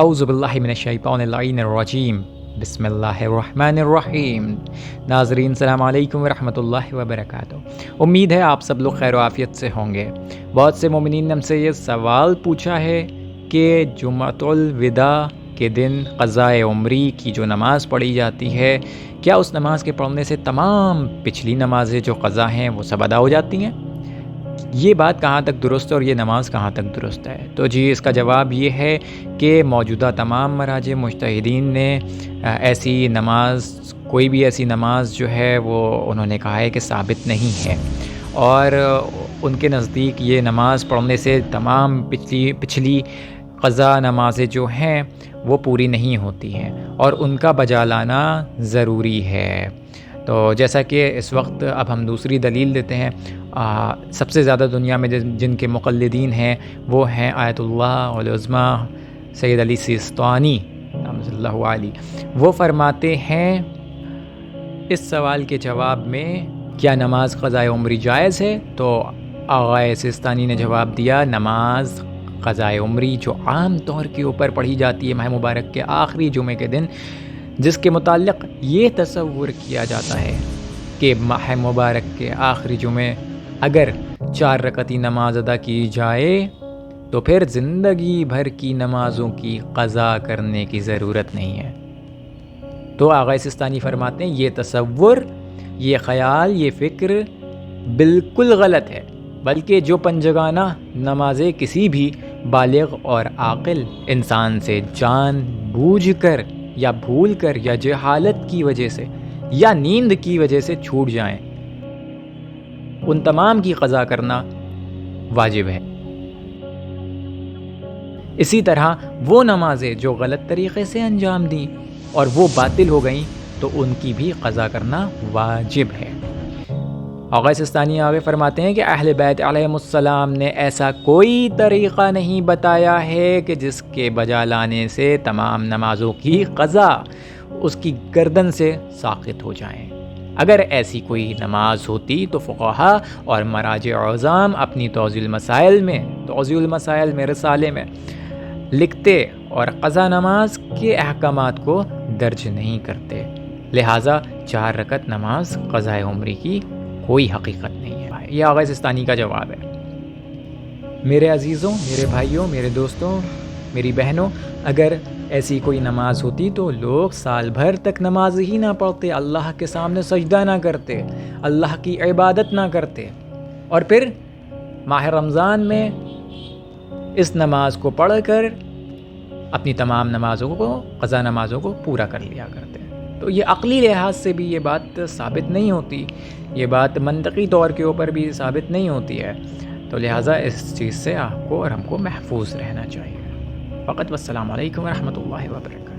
اعوذ باللہ من الشیطان اللعین الرجیم، بسم اللہ الرحمن الرحیم۔ ناظرین السلام علیکم ورحمۃ اللہ وبرکاتہ۔ امید ہے آپ سب لوگ خیر و عافیت سے ہوں گے۔ بہت سے مومنین نے ہم سے یہ سوال پوچھا ہے کہ جمعۃ الوداع کے دن قضائے عمری کی جو نماز پڑھی جاتی ہے، کیا اس نماز کے پڑھنے سے تمام پچھلی نمازیں جو قضا ہیں وہ سب ادا ہو جاتی ہیں؟ یہ بات کہاں تک درست ہے اور یہ نماز کہاں تک درست ہے؟ تو جی اس کا جواب یہ ہے کہ موجودہ تمام مراجع مجتہدین نے ایسی نماز، کوئی بھی ایسی نماز جو ہے وہ انہوں نے کہا ہے کہ ثابت نہیں ہے، اور ان کے نزدیک یہ نماز پڑھنے سے تمام پچھلی قضا نمازیں جو ہیں وہ پوری نہیں ہوتی ہیں اور ان کا بجا لانا ضروری ہے۔ تو جیسا کہ اس وقت اب ہم دوسری دلیل دیتے ہیں، سب سے زیادہ دنیا میں جن کے مقلدین ہیں وہ ہیں آیت اللہ العظمیٰ سید علی سیستانی رحمۃ اللہ علیہ۔ وہ فرماتے ہیں اس سوال کے جواب میں، کیا نماز قضائے عمری جائز ہے؟ تو آقا سیستانی نے جواب دیا، نماز قضائے عمری جو عام طور کے اوپر پڑھی جاتی ہے ماہ مبارک کے آخری جمعے کے دن، جس کے متعلق یہ تصور کیا جاتا ہے کہ ماہ مبارک کے آخری جمعے اگر 4 رکعتی نماز ادا کی جائے تو پھر زندگی بھر کی نمازوں کی قضا کرنے کی ضرورت نہیں ہے۔ تو آقا سیستانی فرماتے ہیں یہ تصور، یہ خیال، یہ فکر بالکل غلط ہے، بلکہ جو پنجگانہ نمازیں کسی بھی بالغ اور عاقل انسان سے جان بوجھ کر یا بھول کر یا جہالت کی وجہ سے یا نیند کی وجہ سے چھوٹ جائیں، ان تمام کی قضا کرنا واجب ہے۔ اسی طرح وہ نمازیں جو غلط طریقے سے انجام دیں اور وہ باطل ہو گئیں تو ان کی بھی قضا کرنا واجب ہے۔ آقا سیستانی آگے فرماتے ہیں کہ اہل بیت علیہم السلام نے ایسا کوئی طریقہ نہیں بتایا ہے کہ جس کے بجا لانے سے تمام نمازوں کی قضا اس کی گردن سے ساقط ہو جائیں۔ اگر ایسی کوئی نماز ہوتی تو فقہا اور مراجع عظام اپنی توضیح المسائل میں رسالے میں لکھتے اور قضا نماز کے احکامات کو درج نہیں کرتے، لہٰذا 4 رکعت نماز قضائے عمری کی کوئی حقیقت نہیں ہے۔ یہ آقا سیستانی کا جواب ہے۔ میرے عزیزوں، میرے بھائیوں، میرے دوستوں، میری بہنوں، اگر ایسی کوئی نماز ہوتی تو لوگ سال بھر تک نماز ہی نہ پڑھتے، اللہ کے سامنے سجدہ نہ کرتے، اللہ کی عبادت نہ کرتے، اور پھر ماہ رمضان میں اس نماز کو پڑھ کر اپنی تمام نمازوں کو، قضا نمازوں کو پورا کر لیا کرتے۔ تو یہ عقلی لحاظ سے بھی یہ بات ثابت نہیں ہوتی، یہ بات منطقی طور کے اوپر بھی ثابت نہیں ہوتی ہے، تو لہٰذا اس چیز سے آپ کو اور ہم کو محفوظ رہنا چاہیے۔ فقط والسلام علیکم ورحمۃ اللہ وبرکاتہ۔